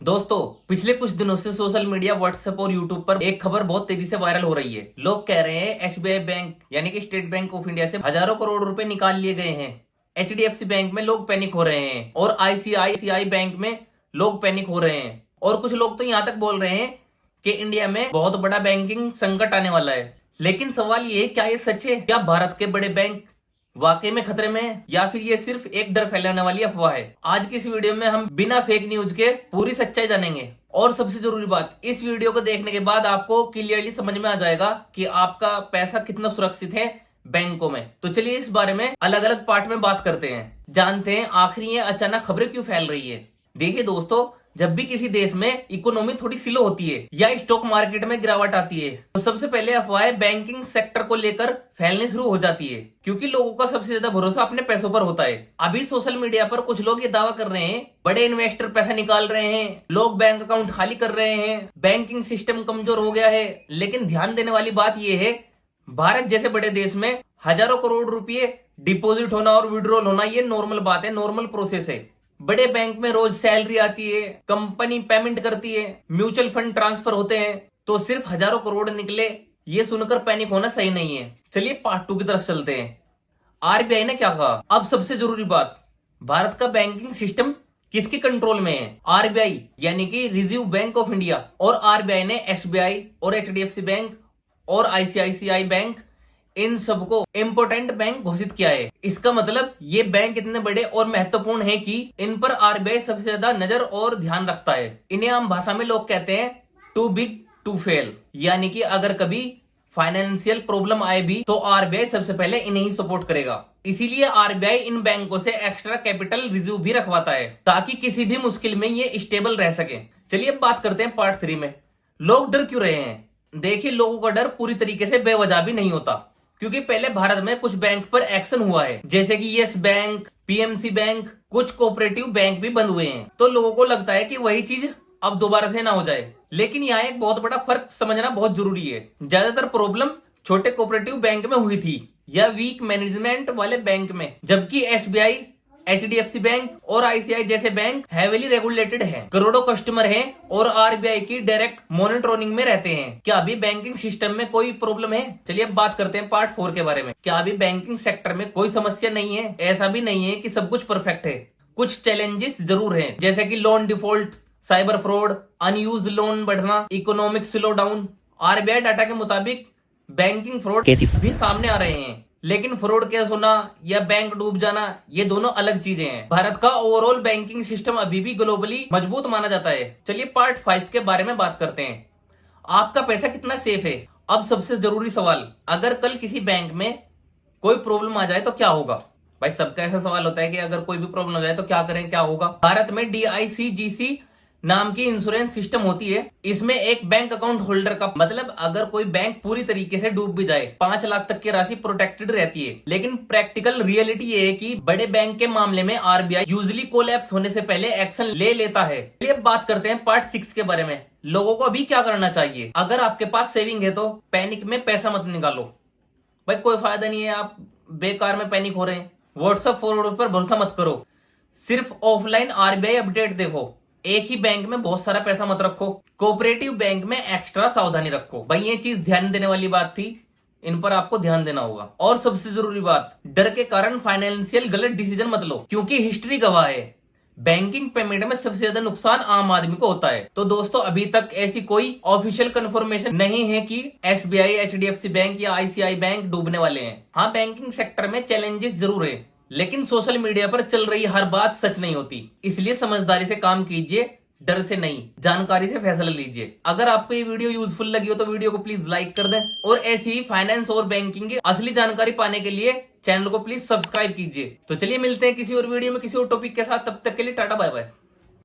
दोस्तों, पिछले कुछ दिनों से सोशल मीडिया, व्हाट्सएप और यूट्यूब पर एक खबर बहुत तेजी से वायरल हो रही है। लोग कह रहे हैं एसबीआई बैंक यानी कि स्टेट बैंक ऑफ इंडिया से हजारों करोड़ रुपए निकाल लिए गए हैं। एचडीएफसी बैंक में लोग पैनिक हो रहे हैं और आईसीआईसीआई बैंक में लोग पैनिक हो रहे हैं। और कुछ लोग तो यहाँ तक बोल रहे हैं कि इंडिया में बहुत बड़ा बैंकिंग संकट आने वाला है। लेकिन सवाल ये है, क्या ये सच है? क्या भारत के बड़े बैंक वाकई में खतरे में है या फिर ये सिर्फ एक डर फैलाने वाली अफवाह है? आज की इस वीडियो में हम बिना फेक न्यूज के पूरी सच्चाई जानेंगे। और सबसे जरूरी बात, इस वीडियो को देखने के बाद आपको क्लियरली समझ में आ जाएगा कि आपका पैसा कितना सुरक्षित है बैंकों में। तो चलिए इस बारे में अलग अलग पार्ट में बात करते हैं, जानते हैं आखिर ये अचानक खबरें क्यों फैल रही है। देखिए दोस्तों, जब भी किसी देश में इकोनॉमी थोड़ी स्लो होती है या स्टॉक मार्केट में गिरावट आती है तो सबसे पहले अफवाहें बैंकिंग सेक्टर को लेकर फैलने शुरू हो जाती है, क्योंकि लोगों का सबसे ज्यादा भरोसा अपने पैसों पर होता है। अभी सोशल मीडिया पर कुछ लोग ये दावा कर रहे हैं बड़े इन्वेस्टर पैसा निकाल रहे हैं, लोग बैंक अकाउंट खाली कर रहे हैं, बैंकिंग सिस्टम कमजोर हो गया है। लेकिन ध्यान देने वाली बात यह है, भारत जैसे बड़े देश में हजारों करोड़ रुपए डिपॉजिट होना और विड्रॉल होना ये नॉर्मल बात है, नॉर्मल प्रोसेस है। बड़े बैंक में रोज सैलरी आती है, कंपनी पेमेंट करती है, म्यूचुअल फंड ट्रांसफर होते हैं, तो सिर्फ हजारों करोड़ निकले ये सुनकर पैनिक होना सही नहीं है। चलिए पार्ट 2 की तरफ चलते हैं। आरबीआई ने क्या कहा? अब सबसे जरूरी बात, भारत का बैंकिंग सिस्टम किसके कंट्रोल में है? आरबीआई यानी कि रिजर्व बैंक ऑफ इंडिया। और आरबीआई ने एसबीआई और एचडीएफसी बैंक और आईसीआईसीआई बैंक इन सबको इम्पोर्टेंट बैंक घोषित किया है। इसका मतलब ये बैंक इतने बड़े और महत्वपूर्ण हैं कि इन पर आरबीआई सबसे ज्यादा नजर और ध्यान रखता है। इन्हें आम भाषा में लोग कहते हैं टू बिग टू फेल, यानी कि अगर कभी फाइनेंशियल प्रॉब्लम आए भी तो आरबीआई सबसे पहले इन्हें ही सपोर्ट करेगा। इसीलिए आरबीआई इन बैंकों से एक्स्ट्रा कैपिटल रिजर्व भी रखवाता है ताकि किसी भी मुश्किल में ये स्टेबल रह सके। चलिए अब बात करते हैं पार्ट 3 में, लोग डर क्यों रहे हैं। देखिए, लोगों का डर पूरी तरीके से बेवजह भी नहीं होता, क्योंकि पहले भारत में कुछ बैंक पर एक्शन हुआ है, जैसे कि यस बैंक, पीएमसी बैंक, कुछ कोऑपरेटिव बैंक भी बंद हुए हैं। तो लोगों को लगता है कि वही चीज अब दोबारा से ना हो जाए। लेकिन यहाँ एक बहुत बड़ा फर्क समझना बहुत जरूरी है। ज्यादातर प्रॉब्लम छोटे कोऑपरेटिव बैंक में हुई थी या वीक मैनेजमेंट वाले बैंक में, जबकि एसबीआई, एचडीएफसी बैंक और आईसीआई जैसे बैंक हैवीली रेगुलेटेड हैं, करोड़ों कस्टमर हैं और आरबीआई की डायरेक्ट मॉनिटरिंग में रहते हैं। क्या अभी बैंकिंग सिस्टम में कोई प्रॉब्लम है? चलिए अब बात करते हैं पार्ट 4 के बारे में। क्या अभी बैंकिंग सेक्टर में कोई समस्या नहीं है? ऐसा भी नहीं है कि सब कुछ परफेक्ट है। कुछ चैलेंजेस जरूर हैं, जैसे कि loan default, cyber fraud, unused loan बढ़ना, economic slowdown. RBI data के मुताबिक बैंकिंग फ्रॉड केसेस भी सामने आ रहे हैं, लेकिन फ्रॉड केस होना या बैंक डूब जाना ये दोनों अलग चीजें हैं। भारत का ओवरऑल बैंकिंग सिस्टम अभी भी ग्लोबली मजबूत माना जाता है। चलिए पार्ट 5 के बारे में बात करते हैं, आपका पैसा कितना सेफ है। अब सबसे जरूरी सवाल, अगर कल किसी बैंक में कोई प्रॉब्लम आ जाए तो क्या होगा? भाई सबका ऐसा सवाल होता है कि अगर कोई भी प्रॉब्लम हो जाए तो क्या करें, क्या होगा। भारत में डीआईसीजीसी नाम की इंश्योरेंस सिस्टम होती है। इसमें एक बैंक अकाउंट होल्डर का मतलब, अगर कोई बैंक पूरी तरीके से डूब भी जाए 5 लाख तक की राशि प्रोटेक्टेड रहती है। लेकिन प्रैक्टिकल रियलिटी ये है कि बड़े बैंक के मामले में आरबीआई यूजुअली कोलैप्स होने से पहले एक्शन ले लेता है। चलिए अब बात करते हैं पार्ट 6 के बारे में, लोगों को अभी क्या करना चाहिए। अगर आपके पास सेविंग है तो पैनिक में पैसा मत निकालो। भाई कोई फायदा नहीं है, आप बेकार में पैनिक हो रहे हैं। व्हाट्सएप फॉरवर्ड पर भरोसा मत करो, सिर्फ ऑफलाइन आरबीआई अपडेट देखो। एक ही बैंक में बहुत सारा पैसा मत रखो, कोऑपरेटिव बैंक में एक्स्ट्रा सावधानी रखो। भाई ये चीज ध्यान देने वाली बात थी, इन पर आपको ध्यान देना होगा। और सबसे जरूरी बात, डर के कारण फाइनेंशियल गलत डिसीजन मत लो, क्योंकि हिस्ट्री गवाह है बैंकिंग पेमेंट में सबसे ज्यादा नुकसान आम आदमी को होता है। तो दोस्तों, अभी तक ऐसी कोई ऑफिशियल कंफर्मेशन नहीं है कि एसबीआई, एचडीएफसी बैंक या आईसीआई बैंक डूबने वाले हैं। हाँ, बैंकिंग सेक्टर में चैलेंजेस जरूर है, लेकिन सोशल मीडिया पर चल रही हर बात सच नहीं होती। इसलिए समझदारी से काम कीजिए, डर से नहीं, जानकारी से फैसला लीजिए। अगर आपको ये वीडियो यूजफुल लगी हो तो वीडियो को प्लीज लाइक कर दें और ऐसी ही फाइनेंस और बैंकिंग की असली जानकारी पाने के लिए चैनल को प्लीज सब्सक्राइब कीजिए। तो चलिए मिलते हैं किसी और वीडियो में किसी और टॉपिक के साथ, तब तक के लिए टाटा बाय बाय।